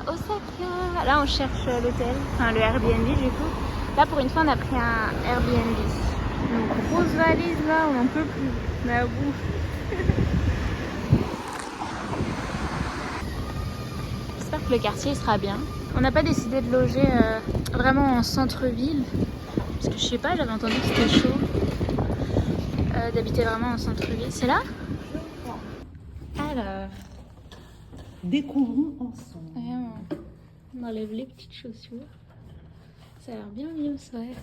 Osaka. Là, on cherche l'hôtel, enfin le Airbnb du coup. Là, pour une fois, on a pris un Airbnb. Donc, grosse valise là, on n'en peut plus. Mais à bout. J'espère que le quartier sera bien. On n'a pas décidé de loger vraiment en centre-ville. Parce que je sais pas, j'avais entendu que c'était chaud d'habiter vraiment en centre-ville. C'est là? Alors. Découvrons ensemble. Vraiment. On enlève les petites chaussures. Ça a l'air bien mieux, ça. Ouais.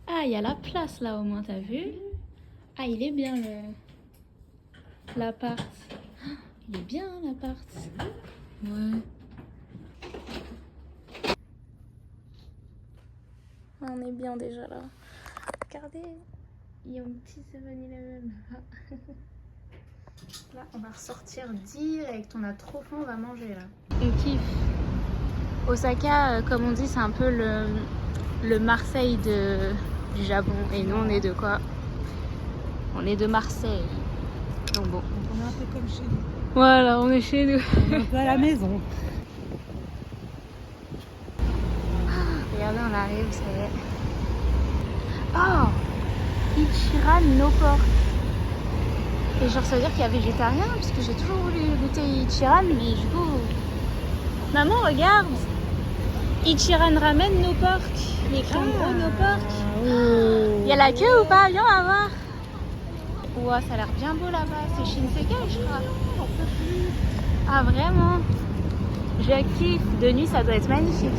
Ah, il y a la place là au moins, t'as vu? Ah, il est bien l'appart. Il est bien l'appart. Ouais. On est bien déjà là. Regardez, il y a un petit 7-Eleven là. Là, on va ressortir direct. On a trop faim, on va manger là. On kiffe. Osaka, comme on dit, c'est un peu le Marseille du Japon. Et nous, on est de quoi? On est de Marseille. Donc bon. On est un peu comme chez nous. Voilà, on est chez nous. On est un peu à la maison. Regardez, on arrive, ça y est. Oh, Ichiran no pork. Et genre, ça veut dire qu'il y a végétarien, parce que j'ai toujours voulu goûter Ichiran, mais du coup... Maman, regarde, Ichiran ramen no pork. Il y a écrit en gros no pork. Il y a la queue ou pas? Viens, on va voir. Ouah, ça a l'air bien beau là-bas. C'est Shinsekai, je crois. Ah, vraiment? Je kiffe. De nuit, ça doit être magnifique.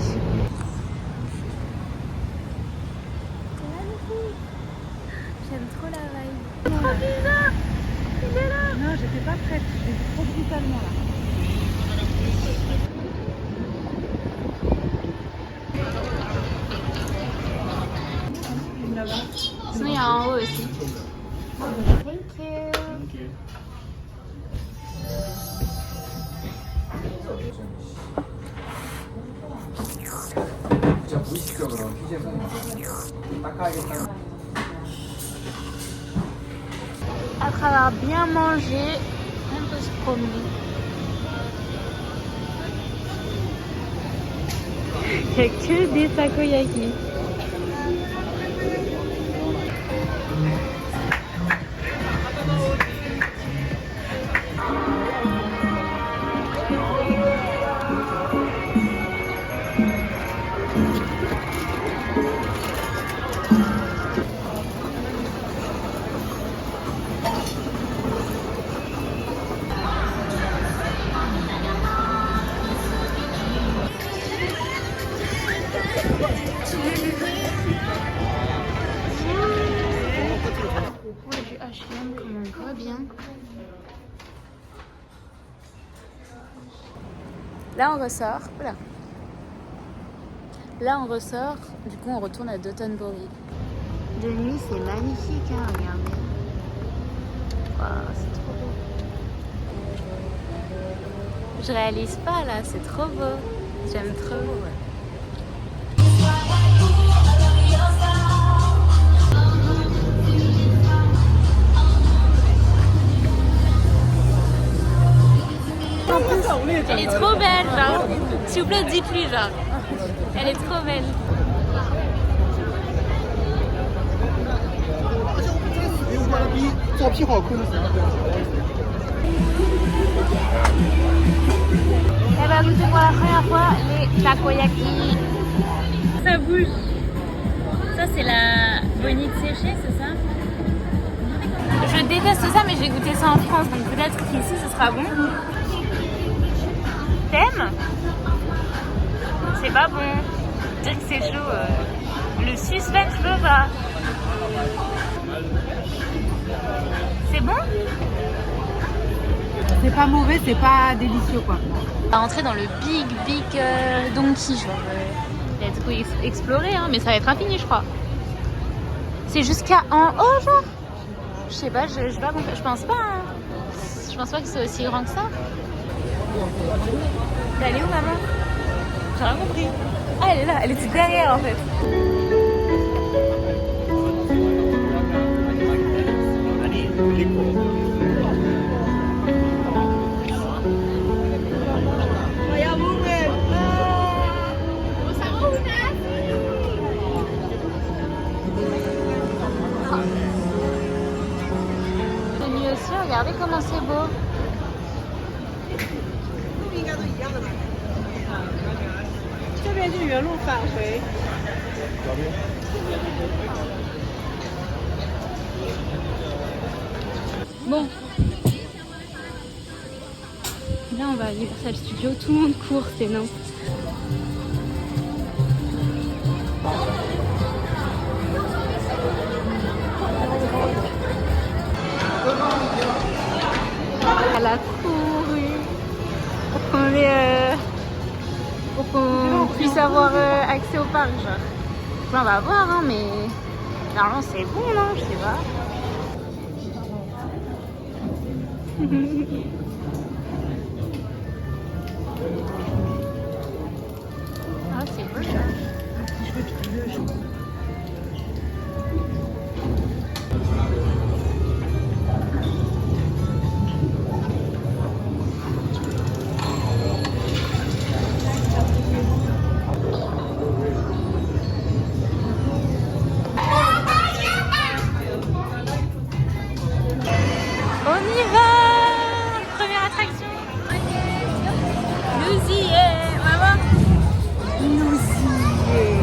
J'aime trop la vibe. C'est trop bizarre. Il est là. Non, j'étais pas prête. J'ai vu trop brutalement là. Sinon, il y a en haut aussi. Thank you. Après avoir bien mangé, on peut se promener. Il n'y a que des takoyaki. Du H&M comme on voit bien. Là on ressort. Oula. Là on ressort. Du coup on retourne à Dotonbori. De nuit c'est magnifique, hein, regardez. Wow, c'est trop beau. Je réalise pas là, c'est trop beau. J'aime trop. Ouais. Elle est trop belle, genre. S'il vous plaît, dites-lui, genre. Elle est trop belle. Elle va goûter pour la première fois les takoyaki. Ça bouge. Ça, c'est la bonite séchée, c'est ça? Je déteste ça, mais j'ai goûté ça en France, donc peut-être qu'ici, ce sera bon. T'aimes? C'est pas bon. Dire que c'est chaud. Le suspense je veux pas. C'est bon? C'est pas mauvais, c'est pas délicieux quoi. On va rentrer dans le big donkey, genre. Let's go explorer, hein, mais ça va être infini, je crois. C'est jusqu'à en haut, genre? Je sais pas, je pense pas. Hein. Je pense pas que c'est aussi grand que ça. T'es allée où, maman? J'ai rien compris. Ah, elle est là, elle était derrière en fait. Regardez comment c'est beau. Bon. Là, on va à Universal Studios. Tout le monde court, c'est énorme. Elle a couru pour qu'on puisse avoir accès au parc, genre. Enfin, on va voir, hein, mais normalement c'est bon, non? Je sais pas. Ah, c'est beau ça. On y va! Première attraction! Nous y est! On va voir! Nous y est!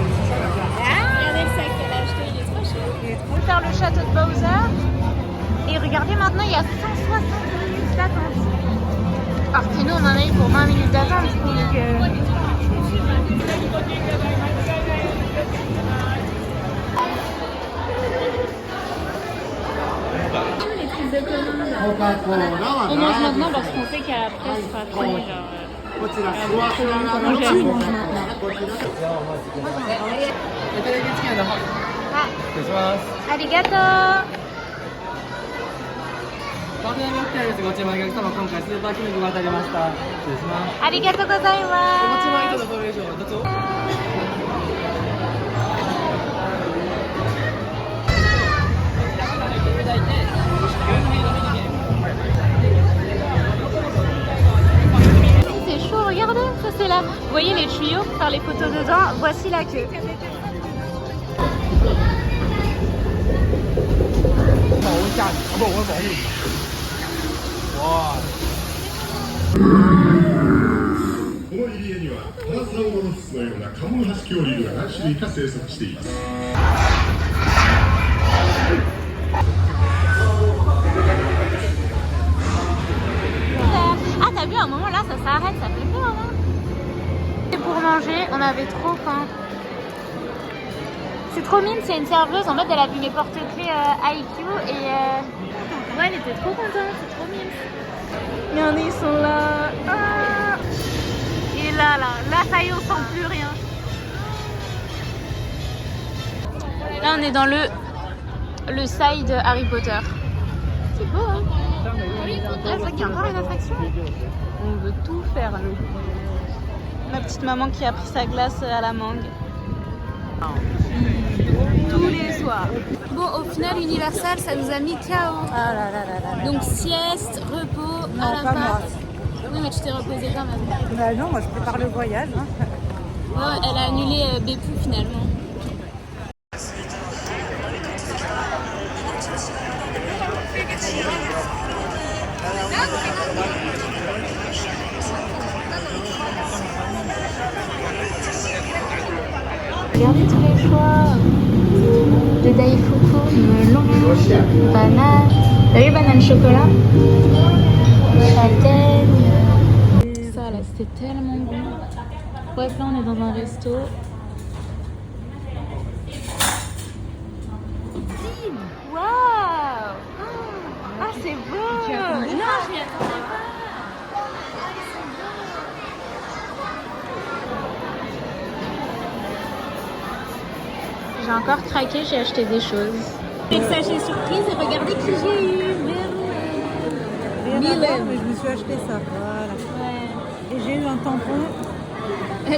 Regardez le sac qu'elle a acheté, il est trop chou! On va faire le château de Bowser. Et regardez maintenant, il y a 160 minutes d'attente. Alors que nous, on en a eu pour 20 minutes d'attente. Donc, on mange maintenant parce qu'on sait qu'après ce sera fini. Ah, arigato! バーゲンロッテですご注文お客様、今回スーパーキムチが当たりました。失礼します。ありがとうございおます。持ち前とどれ以上どっちを C'est chaud, regardez, ça c'est là. Vous voyez les tuyaux pour faire les photos dedans. Voici la queue. Wow. この入り江にはパラサウロロフスのようなカモノハシ恐竜が何種類か生息しています。 Ah, t'as vu, à un moment là, ça s'arrête, ça fait peur, hein. Et pour manger, on avait trop faim. C'est trop mine, c'est une serveuse. En fait, elle a vu mes porte-clés IQ et ouais, elle était trop contente, c'est trop mine. Regardez, ils sont là. Ah. Et là, ça y est, on sent plus rien. Là, on est dans le side Harry Potter. C'est beau, hein. Là, c'est vrai qu'il y a encore une attraction. On veut tout faire, nous. Ma petite maman qui a pris sa glace à la mangue. Tous les soirs. Bon, au final, Universal, ça nous a mis KO. Ah là là là là. Donc, sieste, repos, Non, à pas l'appart. moi. Oui, mais tu t'es reposée quand même. Bah non, moi je prépare le voyage. Hein. Ouais, elle a annulé Beppu finalement. Regardez tous les choix. Le Daifuku, melon, banane. T'as vu banane chocolat? Châtaigne. Ça là, c'était tellement bon. Bref, là on est dans un resto. Waouh! Ah, c'est beau! Non, je m'y attendais pas. J'ai encore craqué, j'ai acheté des choses. Avec sachet surprise et regardez qui j'ai eu. Rien à voir, mais je me suis acheté ça. Voilà. Ouais. Et j'ai eu un tampon.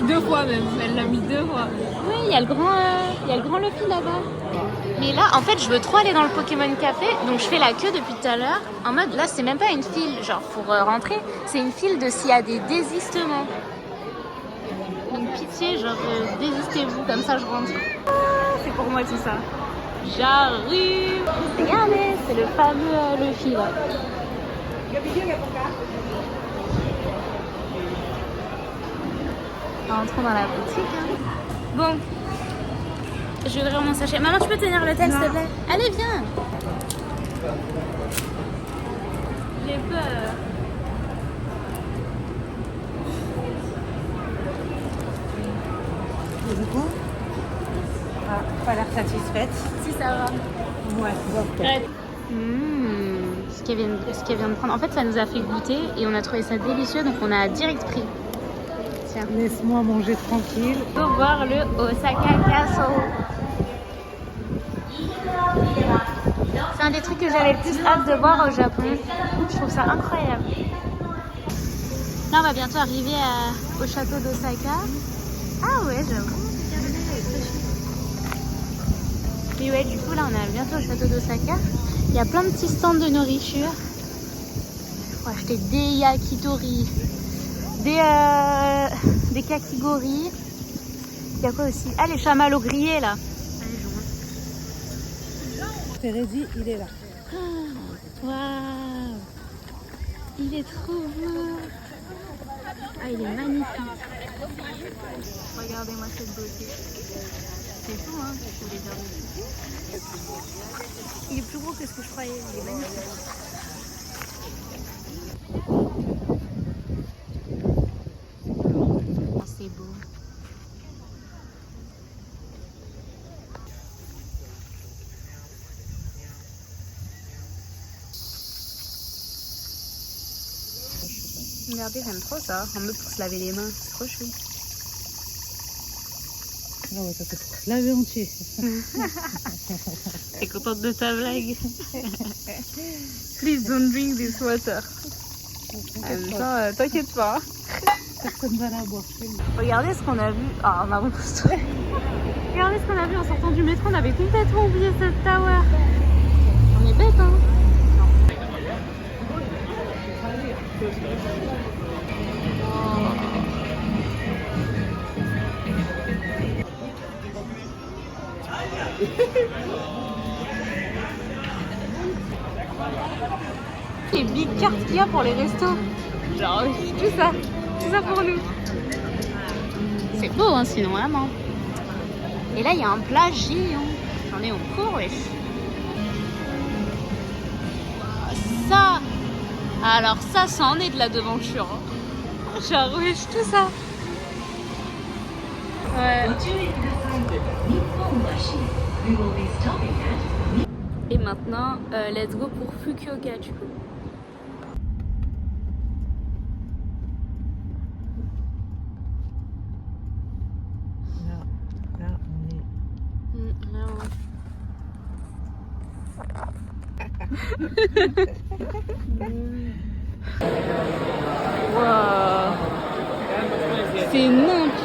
2 fois même, elle l'a mis 2 fois. Oui, il y a le grand Luffy là-bas. Mais là, en fait, je veux trop aller dans le Pokémon Café, donc je fais la queue depuis tout à l'heure. En mode, là, c'est même pas une file, genre pour rentrer, c'est une file de s'il y a des désistements. Donc pitié, genre désistez-vous, comme ça je rentre. Ah, c'est pour moi tout ça. J'arrive. Regardez, c'est le fameux Luffy là. Rentrons dans la boutique. Hein. Bon, je vais ouvrir mon sachet. Maman, tu peux tenir l'hôtel, s'il te plaît? Allez, viens. J'ai peur. Et du coup, pas l'air satisfaite. Si ça va. Ouais, bon. Ce qu'elle vient de prendre. En fait, ça nous a fait goûter et on a trouvé ça délicieux, donc on a direct pris. Tiens. Laisse-moi manger tranquille. On peut voir le Osaka Castle. C'est un des trucs que j'avais le plus hâte de voir au Japon. Je trouve ça incroyable. Là, on va bientôt arriver au château d'Osaka. Ah ouais, j'avoue. Mais ouais, du coup, là, on est bientôt au château d'Osaka. Il y a plein de petits stands de nourriture. Faut acheter des yakitori, des kakigori. Il y a quoi aussi? Ah, les chamallows grillés, là. Feredi, il est là. Waouh! Il est trop beau! Ah, il est magnifique! Regardez-moi cette beauté! C'est tout, hein, ce que je voulais dire dessus. Il est plus gros que ce que je croyais, il est magnifique! Oh, c'est beau! Regardez, j'aime trop ça, en mode pour se laver les mains, c'est trop chou. Ah ouais, ça c'est pour se laver entier. T'es contente de ta blague? Please don't drink this water. En même temps, t'inquiète pas. Personne va la boire. Regardez ce qu'on a vu. Ah, on a repoussé. Regardez ce qu'on a vu en sortant du métro, on avait complètement oublié cette tower. On est bête, hein? Les big cartes qu'il y a pour les restos. Genre, tout ça pour nous. C'est beau, hein, sinon, vraiment. Et là, il y a un plat géant. J'en ai au cours, wesh. Ça, alors ça en est de la devanture. Hein. Genre, wesh, tout ça. Ouais. Et maintenant, let's go pour Fukuoka, du coup. Là, on est. Là, wow. C'est nimp.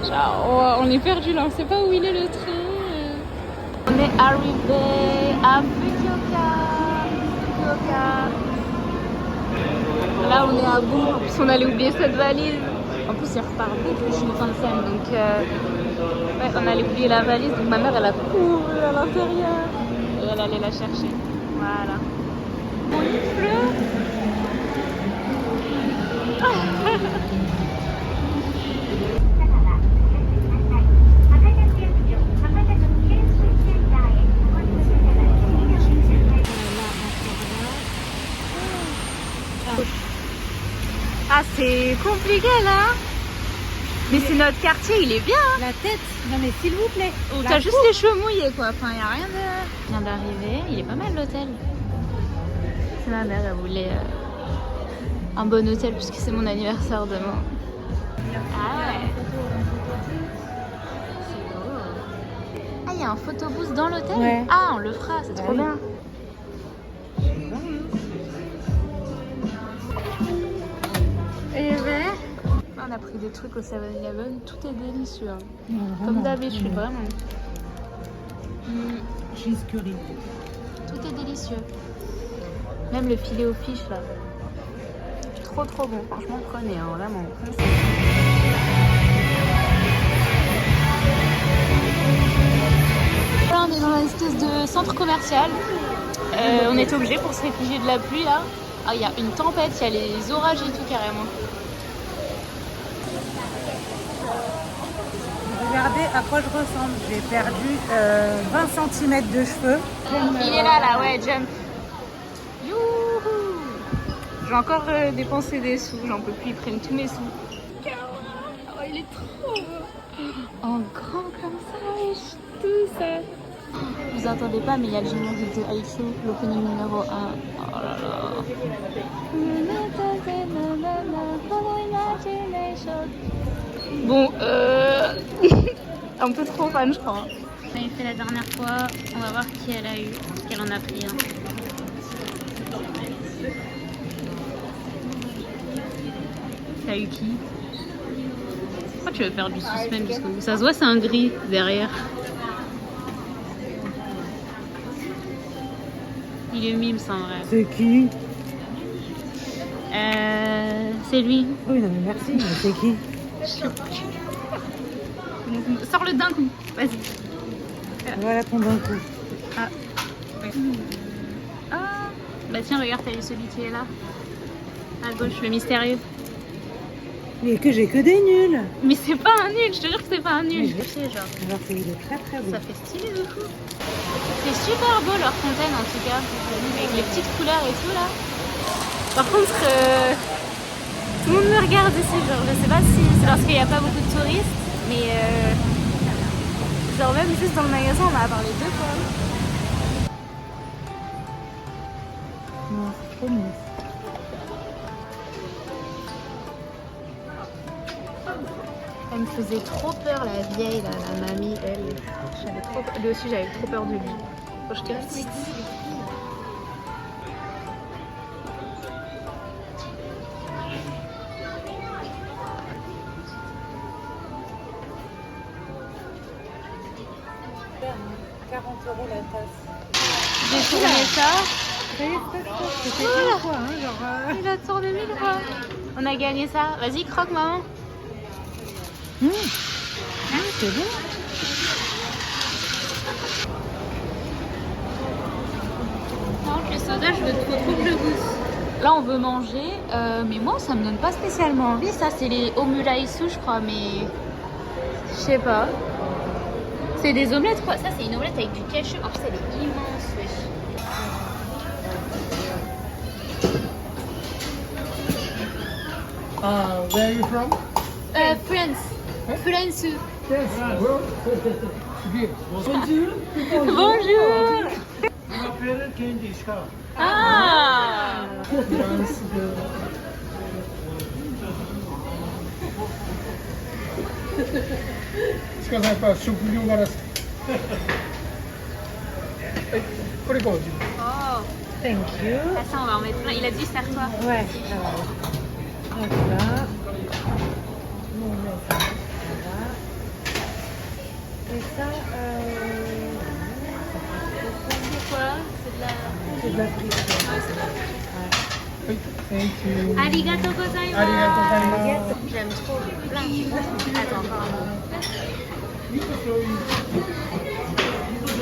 Genre, oh, on est perdu là, on sait pas où il est le train. On est arrivé à Fukuoka. Là, on est à bout, parce qu'on allait oublier cette valise. En plus, il repart vite, je suis en fin de scène, donc ouais, on allait oublier la valise, donc ma mère, elle a couru à l'intérieur et elle allait la chercher. Voilà. On y pleut. Ah, c'est compliqué là. Mais c'est notre quartier, il est bien. Hein. La tête. Non mais s'il vous plaît. Oh, t'as juste les cheveux mouillés quoi. Enfin, il n'y a rien de. Il vient d'arriver. Il est pas mal l'hôtel. C'est ma mère, elle voulait un bon hôtel puisque c'est mon anniversaire demain. Ah ouais. C'est beau. Ah, il y a un photobooth dans l'hôtel. Ouais. Ah, on le fera, c'est trop oui. bien. Et ben, on a pris des trucs au 7-Eleven, tout est délicieux. Hein. Non, Comme vraiment. d'habitude, vraiment. Cheese curry. Tout est délicieux. Même le filet aux fiches là. Trop trop bon, franchement prenez, hein, vraiment. Là on est dans dans un espèce de centre commercial. On était obligés pour se réfugier de la pluie là. Ah, il y a une tempête, il y a les orages et tout carrément. Regardez à quoi je ressemble. J'ai perdu 20 cm de cheveux. Il est là, ouais, jump. Youhou! J'ai encore dépensé des sous, j'en peux plus, ils prennent tous mes sous. Oh, il est trop beau. En grand comme ça, wesh, tout ça. Vous entendez pas, mais il y a le générique de IQ, l'opening numéro 1. Oh là là. Bon, un peu trop fan, je crois. On avait fait la dernière fois, on va voir qui elle a eu, qu'elle en a pris. Hein. T'as eu qui? Pourquoi tu veux faire du suspense jusqu'au bout? Ça se voit, c'est un gris derrière. Il est mimes en vrai. C'est qui? C'est lui. Oui, non mais merci, mais c'est qui? Sors-le d'un coup, vas-y. Voilà ton d'un coup. Ah. Oui. Ah. Bah tiens, regarde, t'as eu celui qui est là. À gauche, le mystérieux. Mais que j'ai que des nuls. Mais c'est pas un nul, je te jure que c'est pas un nul. Je sais, genre. Alors il est très très beau. Ça fait stylé de fou. C'est super beau leur fontaine en tout cas. Avec les petites couleurs et tout là. Par contre, tout le monde me regarde ici. Genre, je sais pas si c'est parce qu'il n'y a pas beaucoup de touristes. Mais genre même juste dans le magasin, on m'a parlé d'eux quoi. Non, c'est trop mignon. Elle me faisait trop peur la vieille, là, la mamie, elle. J'avais trop peur. Lui aussi j'avais trop peur de lui. Quand j'étais petite. €40 la tasse. J'ai tourné ça. Ça y est, c'était Voilà. une fois, hein, genre. Il a tourné 1000 fois. On a gagné ça. Vas-y, croque maman. C'est bon. Non, le soda, je veux trop que je goûte. Là, on veut manger, mais moi, ça me donne pas spécialement envie. Ça, c'est les omuraisu, je crois, mais je sais pas. C'est des omelettes, quoi. Ça, c'est une omelette avec du ketchup. En plus, elle est immense, wesh. Where are you from? France. France. Yes. Bonjour. Bonjour. Ah. フランスで。塚さんやっぱ職業柄です。はい、これこう自分。 Oh. Thank you. Attends, on va en mettre plein. Il a dit faire quoi? Ouais, alors. Hop là. Nous on met ça. Voilà. Et ça, C'est quoi? C'est de la... c'est de la prise. Ouais, c'est de la... はい、Thank you. ありがとうございます。ありがとうございます。 J'aime trop plein. Attends, encore un mot.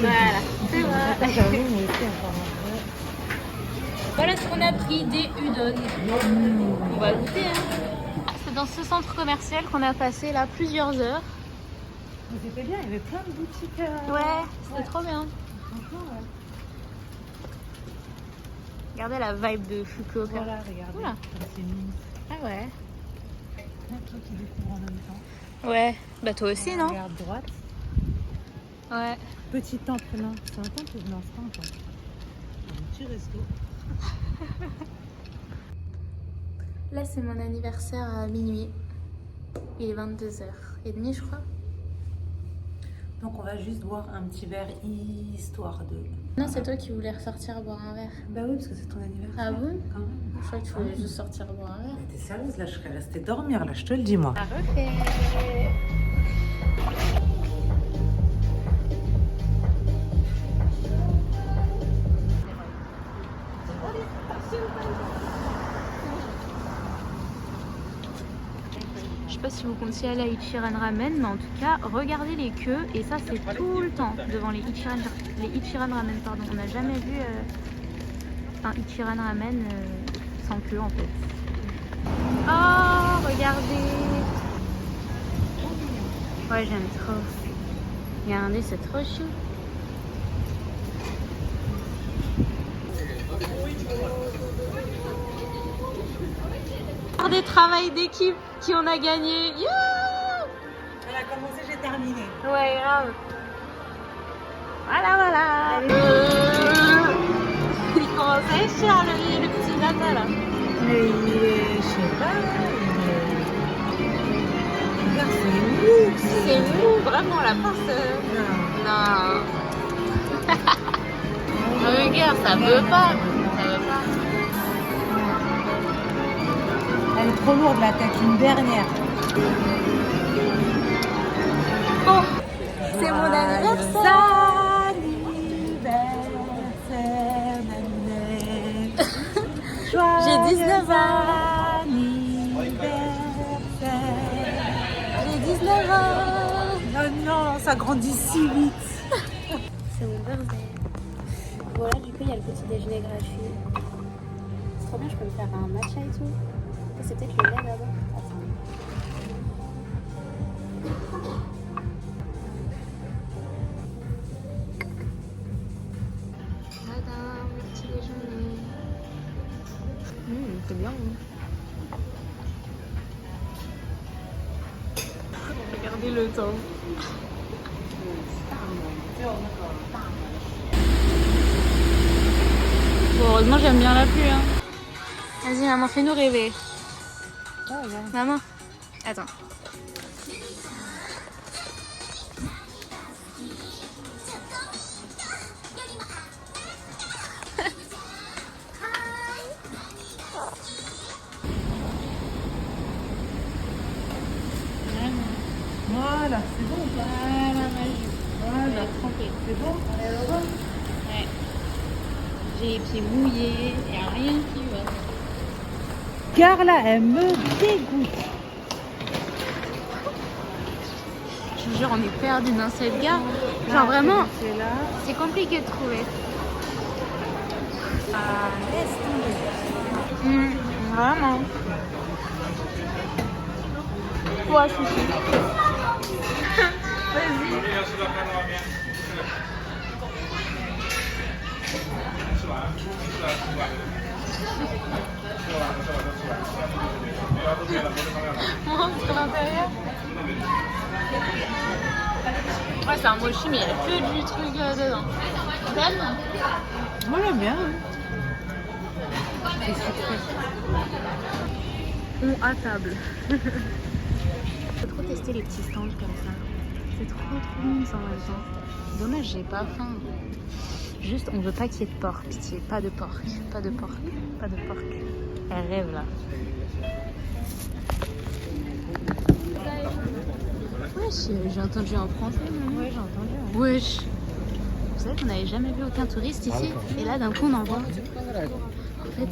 Voilà, c'est vrai. J'avoue, moi aussi encore un peu. Voilà ce qu'on a pris, des udon. On va goûter. Hein. C'est dans ce centre commercial qu'on a passé là plusieurs heures. Mais c'était bien, il y avait plein de boutiques. Ouais, c'était trop bien. Franchement, ouais. Regardez la vibe de Fukuoka. Voilà, regardez. Oula. C'est mignon. Ah ouais. Plein de trucs qui découvrent en même temps. Ouais, bah toi aussi non? Regarde droite. Ouais. Petit temple, non. C'est un temple? Non, c'est pas un temple. Un petit resto. Là c'est mon anniversaire à minuit. Il est 22h30 je crois. Donc on va juste boire un petit verre histoire de... Non, c'est toi qui voulais ressortir boire un verre. Bah oui, parce que c'est ton anniversaire. Ah bon? Quand même. Je crois que tu voulais juste sortir boire un verre. Mais t'es sérieuse, là, je serais restée dormir, là, je te le dis, moi. À refaire. Je sais pas si vous comptiez aller à Ichiran Ramen, mais en tout cas, regardez les queues. Et ça, c'est tout le temps devant les Ichiran les Ichiran Ramen, pardon. On n'a jamais vu un Ichiran Ramen sans queue en fait. Oh, regardez! Ouais, j'aime trop. Regardez, c'est trop chou. Des travails d'équipe qui on a gagné. Yeah, Elle a commencé, j'ai terminé. ouais, grave. Voilà. Il commence à être cher le petit Nata là. Mais il est, je sais pas, c'est mou. C'est mou, vraiment la pince. Non. Regarde, ça veut pas. Ça veut pas. Elle est trop lourde la tête, une dernière. Bon, c'est mon anniversaire. J'ai 19 ans. J'ai 19 ans. Oh non, ça grandit si vite. C'est mon birthday. Voilà, du coup, il y a le petit déjeuner gratuit. C'est trop bien, je peux me faire un matcha et tout. C'est peut-être le lait d'abord. Attends. Madame, le petit déjeuner. C'est bien. Regardez le temps. Bon, heureusement, j'aime bien la pluie. Hein. Vas-y, maman, fais-nous rêver. Oh, ouais. Maman, attends. Voilà, c'est bon ou pas? Voilà, c'est bon? Allez, au revoir. Ouais. J'ai les pieds mouillés, il n'y a rien qui va. Carla, elle me dégoûte. Je vous jure, on est perdu dans cette gare. Genre vraiment, C'est là. c'est compliqué de trouver. Ah, laisse tomber. Vraiment. Ouais, si. Vas-y. Montre l'intérieur. Ouais, c'est un mochi, mais il y a que du truc dedans. T'aimes? Moi, j'aime bien. On à table. Faut trop tester les petits stands comme ça. C'est trop mignon en même temps. Dommage, j'ai pas faim. Juste, on veut pas qu'il y ait de porc. Pitié, pas de porc. Pas de porc. Pas de porc. Elle rêve là. Wesh, j'ai entendu en français. Oui, j'ai entendu. Wesh. Vous savez qu'on n'avait jamais vu aucun touriste ici. Et là, d'un coup, on en voit. En fait,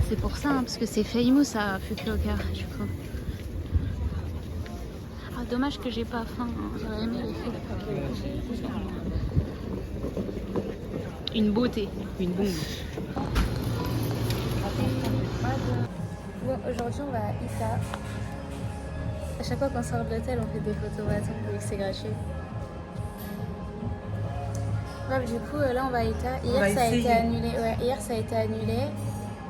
c'est pour ça, hein, parce que c'est famous à Fukuoka, du coup. Ah, dommage que j'ai pas faim. Hein. J'aurais aimé les faire. Une beauté. Une bombe. Bon, aujourd'hui, on va à Ita. À chaque fois qu'on sort de l'hôtel, on fait des photos attends, vu que c'est gratuit. Bref, du coup, là, on va à Ita. Hier, ça a été annulé. Ouais, hier, ça a été annulé.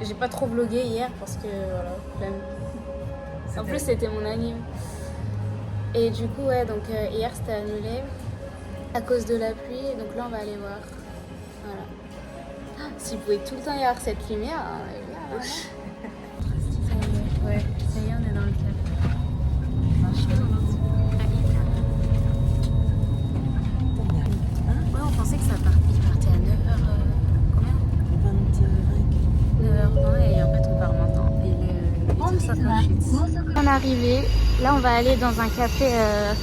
J'ai pas trop vlogué hier parce que, voilà, flemme. En plus, c'était mon anniv. Et du coup, ouais, donc hier, c'était annulé à cause de la pluie. Donc là, on va aller voir. Voilà. Ah, si vous pouvez tout le temps y avoir cette lumière, voilà. Ouais, ça y est, on est dans le cadre. Ouais, on pensait que ça partait à 9h. Combien 9h20 et en fait on part maintenant. Il est 8h58. On est arrivé. Là on va aller dans un café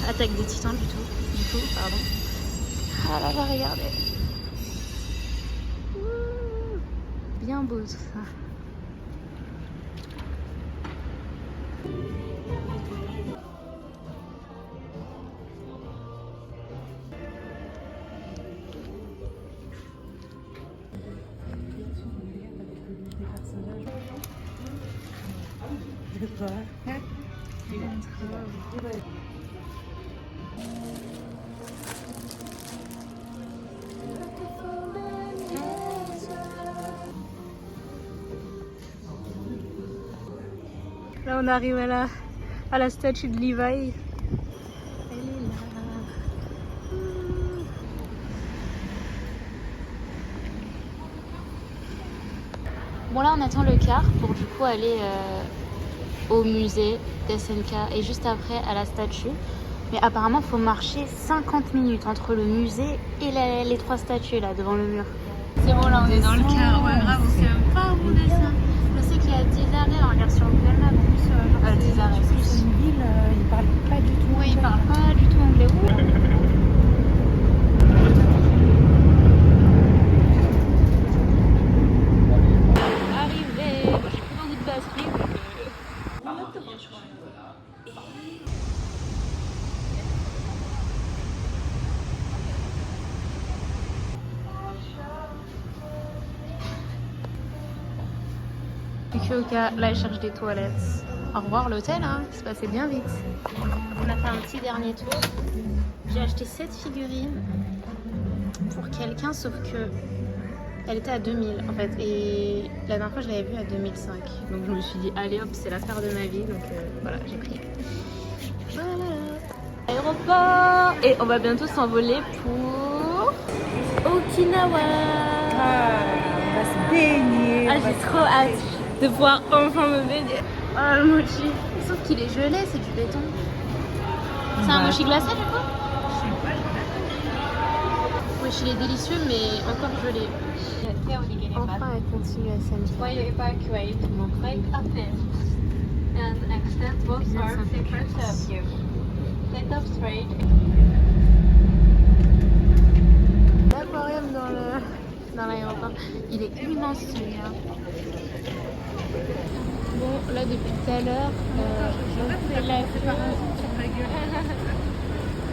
Attaque des Titans du coup, pardon. Ah là là, regardez. Bien beau tout ça. Là on arrive à la statue de Levi. Elle est là. Bon là on attend le car pour du coup aller au musée d'SNK et juste après à la statue. Mais apparemment il faut marcher 50 minutes entre le musée et les 3 statues là devant le mur. C'est bon là on est dans le car, ouais grave on sait même pas où on descend. Je sais qu'il y a 10 arrêts, on regarde sur Google Maps en plus. 10 arrêts plus. C'est une ville, ils parlent pas du tout. Oui, ils parlent pas du tout anglais. Arrivé. Bon, j'ai plus beaucoup de batterie. Fukuoka, là je cherche des toilettes. Au revoir l'hôtel, hein, c'est passé bien vite. On a fait un petit dernier tour. J'ai acheté 7 figurines pour quelqu'un, sauf que elle était à 2000 en fait. Et la dernière fois je l'avais vue à 2005. Donc je me suis dit, allez hop, c'est l'affaire de ma vie. Donc voilà, j'ai pris. Voilà. Aéroport. Et on va bientôt s'envoler pour Okinawa. On va se baigner. Ah, j'ai trop hâte de pouvoir enfin me baigner. Oh le mochi. Sauf qu'il est gelé, c'est du béton. C'est un mochi glacé du coup? Oui, il est délicieux mais encore gelé. Enfin, elle continue à s'amuser. When you evacuate, make a fist and extend both arms in front of you. Sit up straight. L'aquarium dans l'aéroport. Il est immense celui-là. Bon, là depuis tout à l'heure, on fait la queue.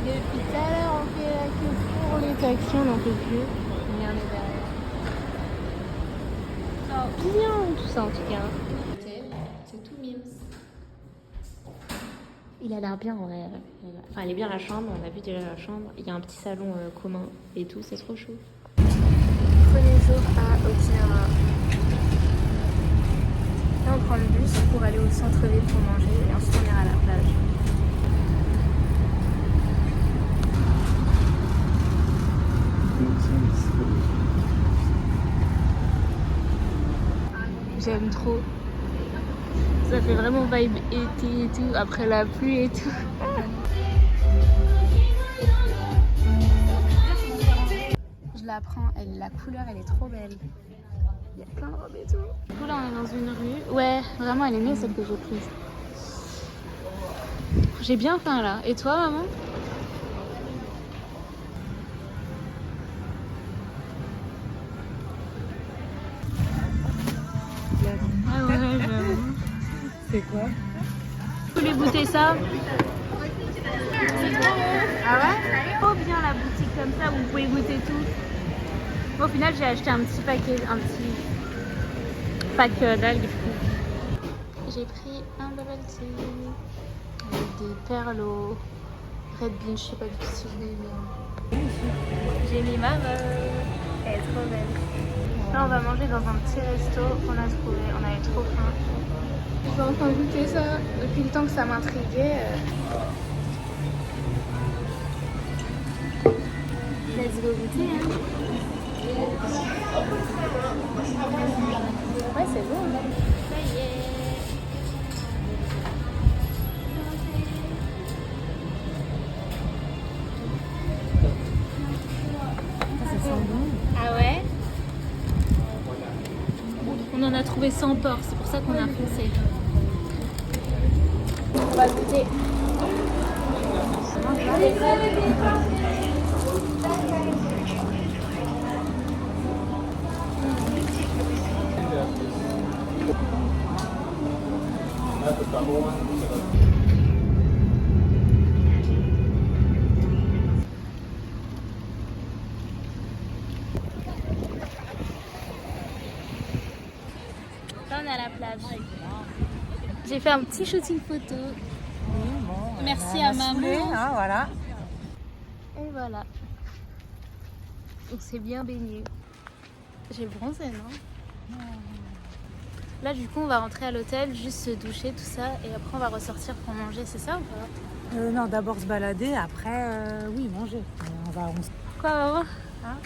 Depuis tout à l'heure, on fait la queue pour les taxis, on n'en peut plus. Regardez derrière. Oh, bien tout ça en tout cas. C'est tout mimes. Il a l'air bien en vrai. Enfin, elle est bien la chambre, on a vu déjà la chambre. Il y a un petit salon commun et tout, c'est trop chou. Premier jour à Okinawa. Là, on prend le bus pour aller au centre-ville pour manger et ensuite on ira à la plage. J'aime trop. Ça fait vraiment vibe été et tout, après la pluie et tout. Je la prends, la couleur elle est trop belle. Il y a plein de robes et tout. Du coup là on est dans une rue. Ouais, vraiment elle est mieux celle que j'ai prise. J'ai bien faim là. Et toi maman? Ah ouais, j'avoue. C'est quoi? Vous voulez goûter ça? Ah ouais? Trop bien la boutique comme ça, vous pouvez goûter tout. Bon, au final j'ai acheté un petit pack d'algues. J'ai pris un bubble tea avec des perles au Red Bean, je sais pas du tout si je l'ai bien. J'ai mis ma meuf, elle est trop belle. Là on va manger dans un petit resto qu'on a trouvé, on avait trop faim. Je vais enfin goûter ça depuis le temps que ça m'intriguait. Let's go goûter hein. Ouais c'est bon. Ça y est. Ça sent bon. Ah ouais? On en a trouvé 100 ports, c'est pour ça qu'on a foncé. On va goûter. Là on est à la plage. J'ai fait un petit shooting photo. Merci à maman. Hein, voilà. Et voilà. On s'est bien baigné. J'ai bronzé, non? Là, du coup, on va rentrer à l'hôtel, juste se doucher, tout ça, et après, on va ressortir pour manger, c'est ça ou pas? Non, d'abord se balader, après, oui, manger. Quoi, maman? Hein?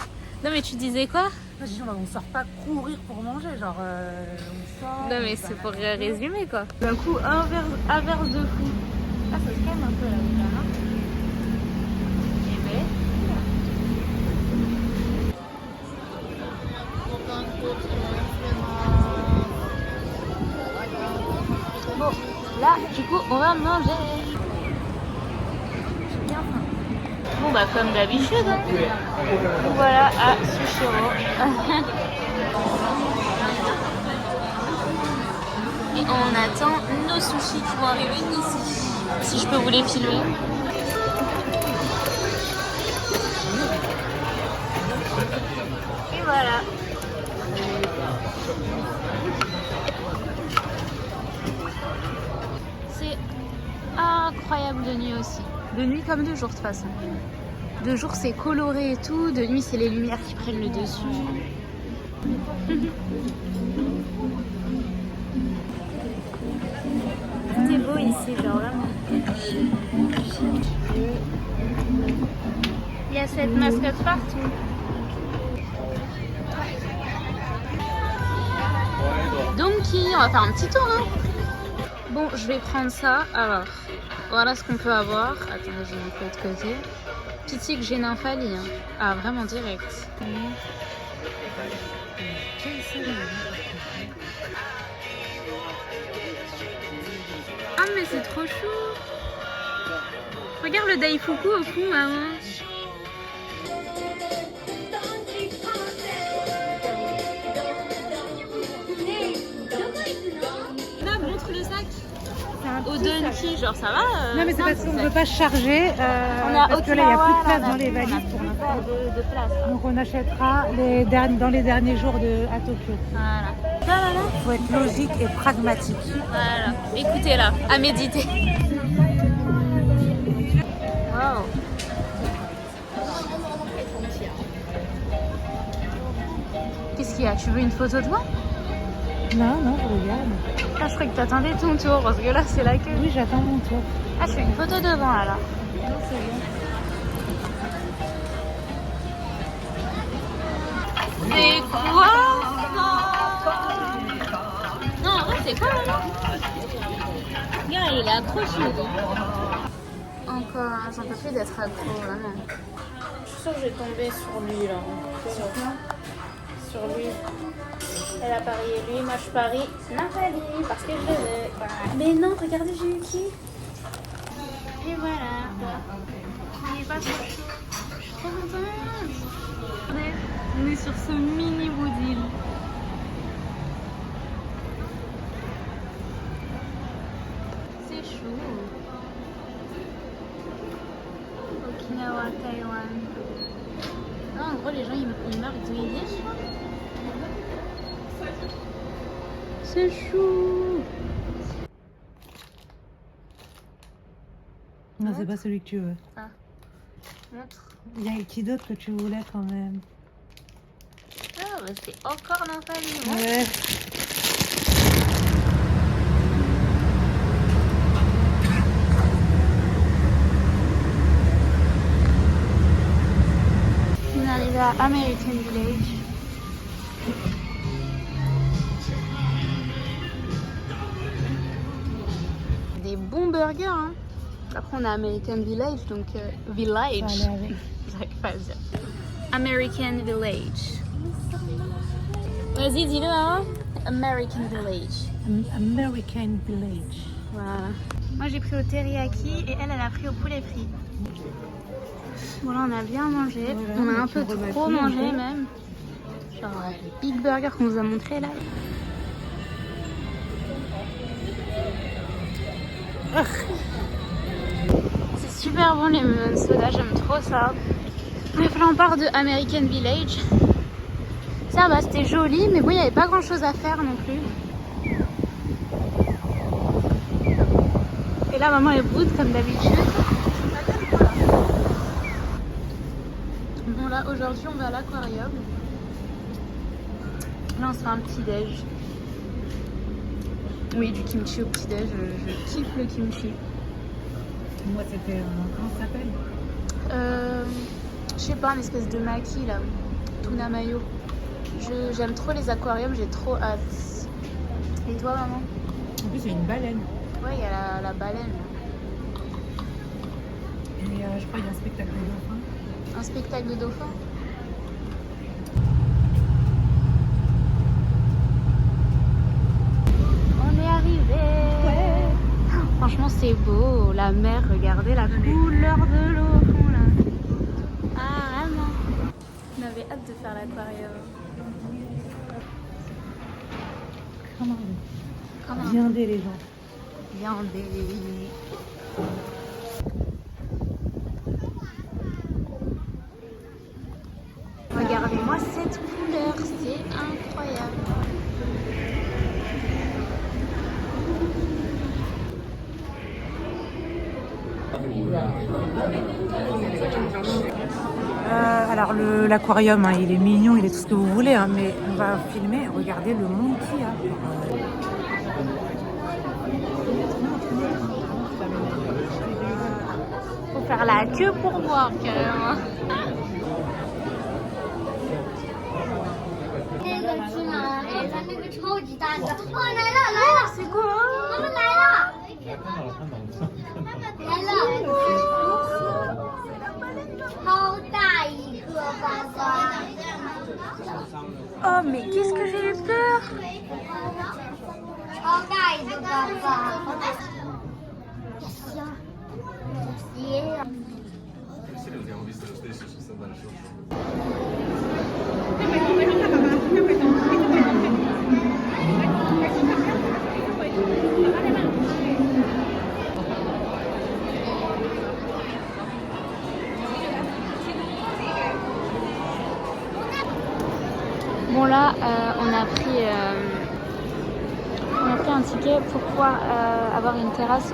Non, mais tu disais quoi? On sort pas courir pour manger, genre, on sort... Non, mais c'est pour résumer, quoi. D'un coup, un verre de fou. Ah, ça se calme un peu, là, déjà, hein? Eh ben... Bon, là, du coup, on va manger. J'ai bien faim. Bon, bah, comme d'habitude, hein. Donc voilà, à Sushiro. Et on attend nos sushis qui vont arriver ici. Si je peux vous les filmer. Et voilà. C'est incroyable de nuit aussi. De nuit comme de jour de toute façon. De jour c'est coloré et tout, de nuit c'est les lumières qui prennent le dessus. C'est beau ici, genre vraiment. Il y a cette mascotte partout. Donkey, on va faire un petit tour, hein. Bon, je vais prendre ça. Alors, voilà ce qu'on peut avoir. Attendez, je vais mettre de l'autre côté. Pitié que j'ai Nymphalie, hein. Ah, vraiment direct. Ah, mais c'est trop chou. Regarde le Daifuku au fond, maman. Là, montre le sac. Au Donkey, genre ça va Non, mais c'est parce qu'on ne peut pas charger. On a parce que là, il n'y a plus de place Okinawa, dans les là, valises pour on a l'instant. plus de place. Là. Donc on achètera dans les derniers jours à Tokyo. Voilà. Là, là, là. Il faut être logique et pragmatique. Voilà. Écoutez là, à méditer. Wow. Qu'est-ce qu'il y a? Tu veux une photo de moi? Non, non, je regarde. Ah, je croyais que t'attendais ton tour, parce que là, c'est la queue. Oui, j'attends mon tour. Ah, je fais une photo devant, alors. Non, c'est bon. C'est quoi ça? Non, en vrai, c'est quoi, là? Regarde, il est accroché. Encore, hein, j'en peux plus d'être accro, vraiment. Je suis sûre que je vais tomber sur lui, là. Sur lui. Elle a parié lui, moi je parie Nymphalie parce que je le veux. Voilà. Mais non, regardez, j'ai eu qui? Et voilà. Il est pas trop chaud. Je suis trop contente. Regardez, on est sur ce mini bout d'île. C'est chou. Okinawa, Taïwan. Non, en gros, les gens ils meurent grillés, je crois. C'est chou. Non, c'est pas celui que tu veux. Ah. Montre. Il y a qui d'autre que tu voulais quand même? Ah, bah c'est encore Nymphalie. Ouais. On est arrivé à American Village. Des bons burgers, hein. Après on a American Village, donc Village. Ça allait avec. J'arrive pas à le dire. American Village. Vas-y, dis-le, hein. American Village. American Village. Voilà. Moi j'ai pris au teriyaki et elle a pris au poulet frit. Bon là on a bien mangé. Voilà, on a un tu peu remets trop tout, mangé un peu. même. Genre le big burger qu'on vous a montré là. C'est super bon les lemon soda, j'aime trop ça. Bref, là on part de American Village. Ça va, c'était joli, mais bon, il n'y avait pas grand chose à faire non plus. Et là, maman est brute comme d'habitude. Bon, là, aujourd'hui, on va à l'aquarium. Là, on se fait un petit déj. Oui, du kimchi au petit déj. Je kiffe le kimchi. Moi, c'était. Comment ça s'appelle? Je sais pas, une espèce de maki là. Tuna mayo. J'aime trop les aquariums, j'ai trop hâte. Et toi, maman? En plus, il y a une baleine. Ouais, il y a la baleine. Et je crois qu'il y a un spectacle de dauphins. Un spectacle de dauphins. On est arrivé. Ouais. Franchement, c'est beau. La mer, regardez la couleur de l'eau au fond là. Ah, vraiment. On avait hâte de faire l'aquarium. Comment? Viendez les gens. Viandé. Regardez-moi cette couleur, c'est incroyable. Alors l'aquarium, hein, il est mignon, il est tout ce que vous voulez, hein, mais on va filmer, regardez le monde qu'il y a. Faut faire la queue pour voir carrément. C'est quoi? Oh mais qu'est-ce que j'ai eu peur. Bon là, on a pris un ticket pour pouvoir avoir une terrasse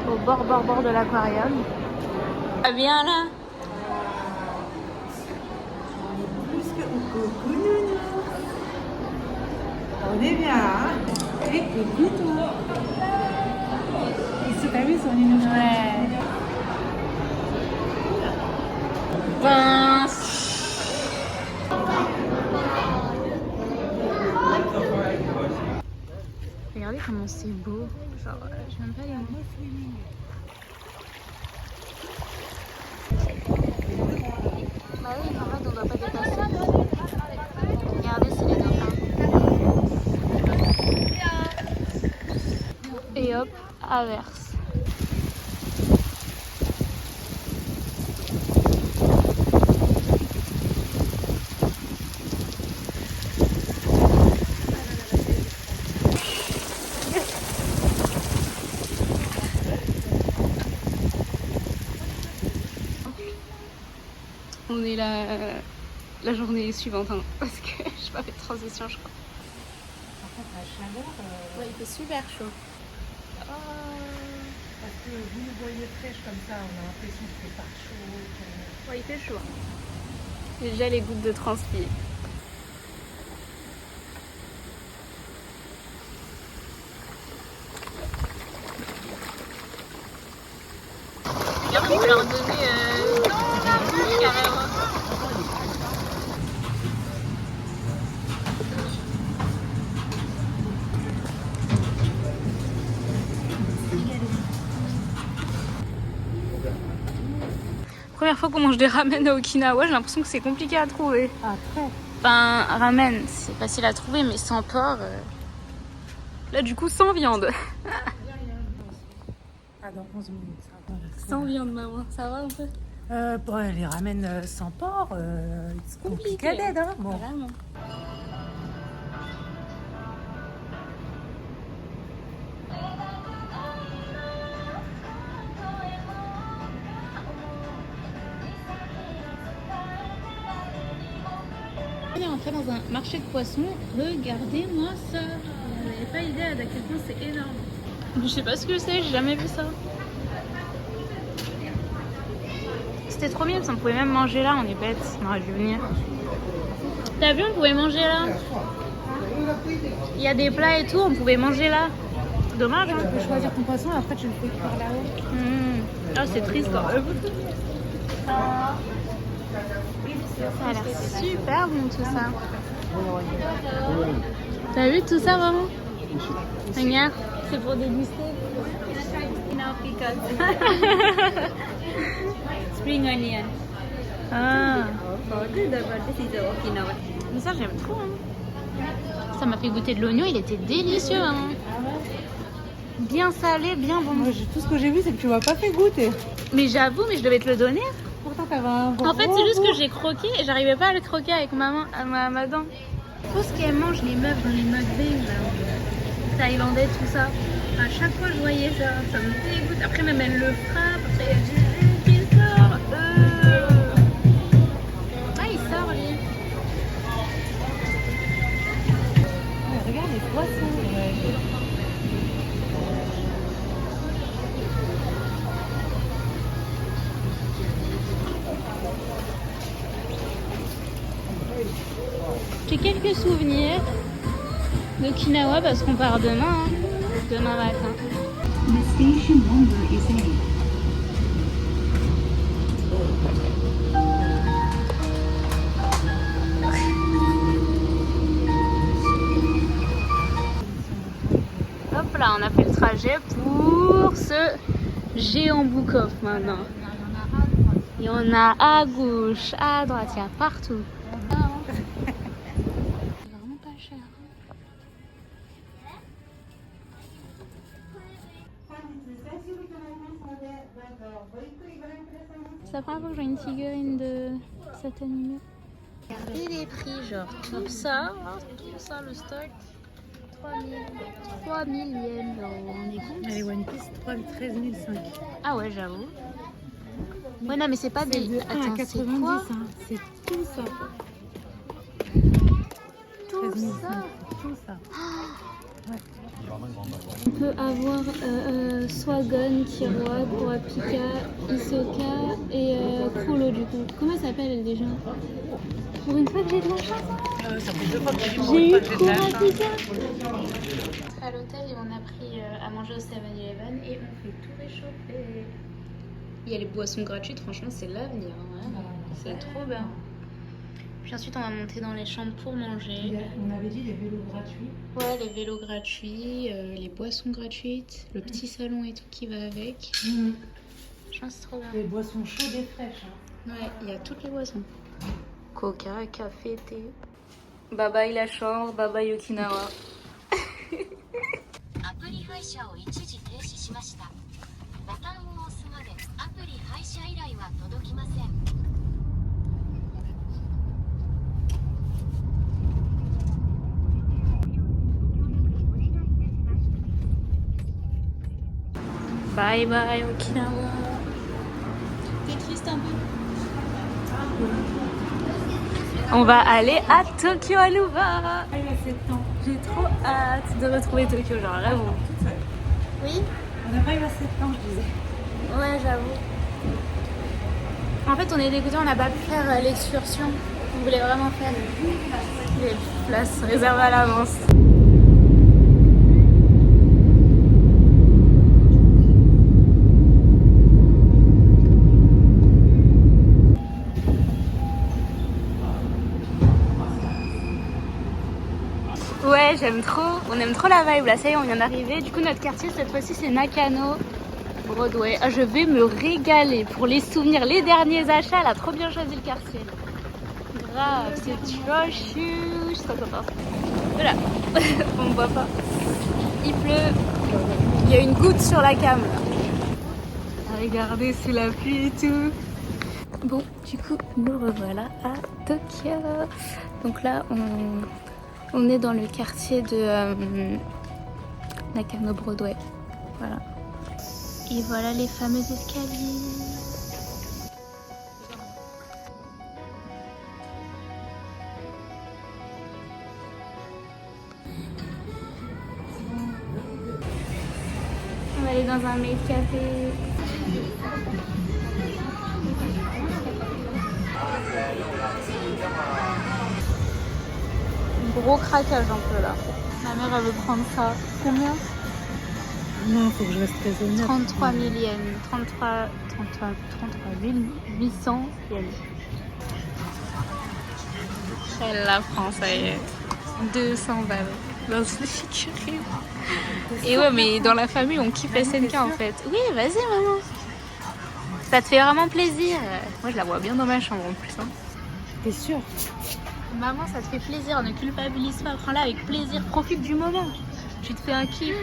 au bord de l'aquarium. Ah bien là. On est bien, hein? Et coucou toi. Ils sont amusés, on est nous. Ouais. Ben... Regardez comment c'est beau. Genre, je même pas les mots. Bah oui, en fait, on doit pas dépasser. Regardez, c'est les dauphins. Et hop, averse. On est la journée suivante, hein, parce que j'ai pas fait de transition, je crois. Par contre, la chaleur. Ouais, il fait super chaud. Parce que vous nous voyez fraîche comme ça, on a l'impression qu'il fait pas chaud. Ouais, il fait chaud. J'ai déjà les gouttes de transpi. Regarde, on peut leur donner carrément. Première fois qu'on mange des ramen à Okinawa, j'ai l'impression que c'est compliqué à trouver. Ah, très. Enfin, ramen, c'est facile à trouver, mais sans porc. Là, du coup, sans viande. Ah, dans 11 minutes, ça va. Sans viande, maman, ça va un peu? Bon, les ramen sans porc, c'est compliqué d'aide, hein. Bon. Vraiment. On est entré dans un marché de poissons. Regardez-moi ça. Vous n'avez pas idée à quel point c'est énorme. Je sais pas ce que c'est, j'ai jamais vu ça. C'était trop bien parce qu'on pouvait même manger là, on est bêtes, on aurait dû venir. T'as vu, on pouvait manger là. Il y a des plats et tout, on pouvait manger là. Dommage, hein. Tu peux choisir ton poisson et après tu le fais par là-haut. Ah, c'est triste quand même. Ça a l'air super bon tout ça. T'as vu tout ça vraiment? Regarde, c'est pour déguster. Spring onion. Ah, This is Okinawa. mais ça j'aime trop. Hein. Ça m'a fait goûter de l'oignon, il était délicieux. Hein. Bien salé, bien bon. Moi, tout ce que j'ai vu, c'est que tu m'as pas fait goûter. Mais j'avoue, mais je devais te le donner. Pourtant, t'avais un En fait, c'est juste que j'ai croqué et j'arrivais pas à le croquer avec ma main, ma dent. Tout ce qu'elles mangent, les meufs dans les mukbangs, thaïlandais, tout ça. À chaque fois, je voyais ça, ça me dégoûte. Après, même elle le frappe, après, il y a du jus qui sort. Ah, il sort, lui. Ouais, regarde les poissons. J'ai quelques souvenirs d'Okinawa parce qu'on part demain, hein, demain matin. The station number is 8. Hop là, on a fait le trajet pour ce géant book-off maintenant. Il y en a à gauche, à droite, il y a partout. C'est vraiment pas cher. C'est la première fois que je vois une figurine de cet animal. Regardez les prix, genre tout ça le stock, 3000 yens, genre on est compte. Les One Piece, 13 500. Ah ouais, j'avoue. Ouais, non, mais c'est pas des. De 1 à Attends, 90, c'est quoi? hein. C'est tout ça. Tout 13 500. ça. Tout ça. On peut avoir Swagon, Kiroa, Kurapika, Hisoka et Kuro du coup. Comment ça s'appelle déjà? Pour une fois que j'ai de la chance. Ça fait 2 fois que J'ai eu Kurapika. À l'hôtel, on a pris à manger au 7-Eleven et on fait tout réchauffer. Il y a les boissons gratuites, franchement, c'est l'avenir. Hein. C'est trop bien. Puis ensuite, on va monter dans les chambres pour manger. On avait dit les vélos gratuits. Ouais, les vélos gratuits, les boissons gratuites, le petit salon et tout qui va avec. Je pense que c'est trop bien. Les boissons chaudes et fraîches. Hein. Ouais, il y a toutes les boissons. Coca, café, thé. Bye bye la chambre, bye bye Okinawa. アプリ配車を一時停止しました。ボタンを押すまでアプリ配車依頼は届きません。Bye bye Okinawa. T'es triste un peu? On va aller à Tokyo à nouveau. Il y a 7 ans. J'ai trop hâte de retrouver Tokyo, genre vraiment. Oui? On n'a pas eu à 7 ans, je disais. Ouais, j'avoue. En fait, on est dégoûtés, on n'a pas pu faire l'excursion. On voulait vraiment faire les places réservées à l'avance. Ouais, j'aime trop. On aime trop la vibe. Là, ça y est, on vient d'arriver. Du coup, notre quartier, cette fois-ci, c'est Nakano Broadway. Ah, je vais me régaler pour les souvenirs, les derniers achats. Elle a trop bien choisi le quartier. Grave, c'est trop chou. Je suis trop contente. Voilà, on ne voit pas. Il pleut. Il y a une goutte sur la cam. Regardez, c'est la pluie et tout. Bon, du coup, nous revoilà à Tokyo. Donc là, on est dans le quartier de Nakano Broadway. Voilà. Et voilà les fameux escaliers. mermaid café. Gros craquage un peu là. Ma mère elle veut prendre ça. Combien? Non, faut que je reste raisonnable. 33 000 yens. 33 800 yens. Elle la prend, ça y est. 200 balles dans une écurie. Et ouais, mais dans la famille, on kiffe SNK en fait. Oui, vas-y, maman. Ça te fait vraiment plaisir. Moi, je la vois bien dans ma chambre en plus. Hein. T'es sûre? Maman, ça te fait plaisir. Ne culpabilise pas. Prends-la avec plaisir. Profite du moment. Tu te fais un kiff.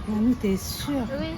Mamie, t'es sûre? Oui.